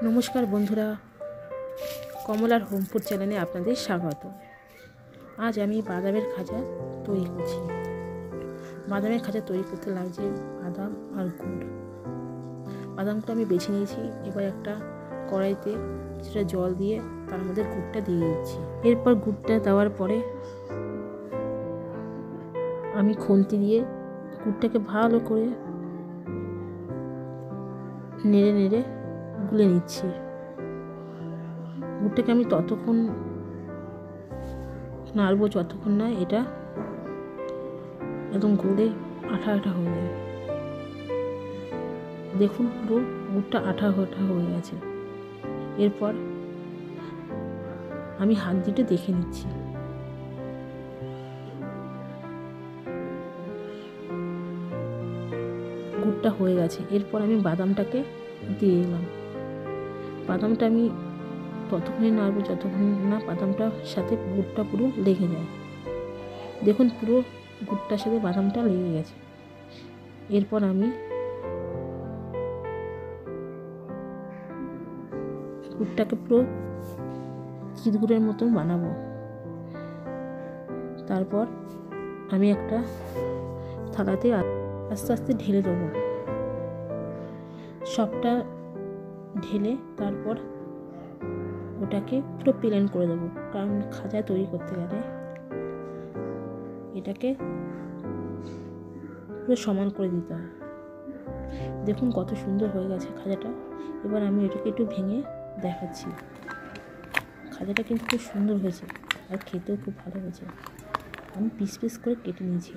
নমস্কার বন্ধুরা, কমলার হোম ফুড চ্যানেলে আপনাদের স্বাগত। আজ আমি বাদামের খাজা তৈরি করছি। বাদামের খাজা তৈরি করতে লাগছে বাদাম আর গুড়। বাদামটা আমি বেছে নিয়েছি। এবার একটা কড়াইতে সেটা জল দিয়ে তার মধ্যে গুড়টা দিয়ে দিচ্ছি। এরপর গুড়টা দেওয়ার পরে আমি খুন্তি দিয়ে গুড়টাকে ভালো করে নেড়ে নেড়ে গুলে নিচ্ছি। গুড়টাকে আমি ততক্ষণ নাড়বো যতক্ষণ না এটা একদম গুলে আঠা আঠা হয়ে যায়। দেখুন পুরো গুড়টা আঠা আঠা হয়ে গেছে। এরপর আমি হাত দিয়ে দেখে নিচ্ছি। গুড়টা হয়ে গেছে। এরপর আমি বাদামটাকে দিয়ে দিলাম। বাদামটা আমি ততক্ষণই নাড়বো যতক্ষণ না বাদামটার সাথে গুড়টা পুরো লেগে যায়। দেখুন পুরো গুড়টার সাথে বাদামটা লেগে গেছে। এরপর আমি গুড়টাকে পুরো চিতগুড়ের মতন বানাবো। তারপর আমি একটা থালাতে আস্তে আস্তে ঢেলে দেবো। সবটা ঢেলে তারপর ওটাকে পুরো প্লেন করে দেবো, কারণ খাজা তৈরি করতে গেলে এটাকে পুরো সমান করে দিতে হয়। দেখুন কত সুন্দর হয়ে গেছে খাজাটা। এবার আমি এটাকে একটু ভেঙে দেখাচ্ছি। খাজাটা কিন্তু খুব সুন্দর হয়েছে আর খেতেও খুব ভালো হয়েছে। আমি পিস পিস করে কেটে নিয়েছি।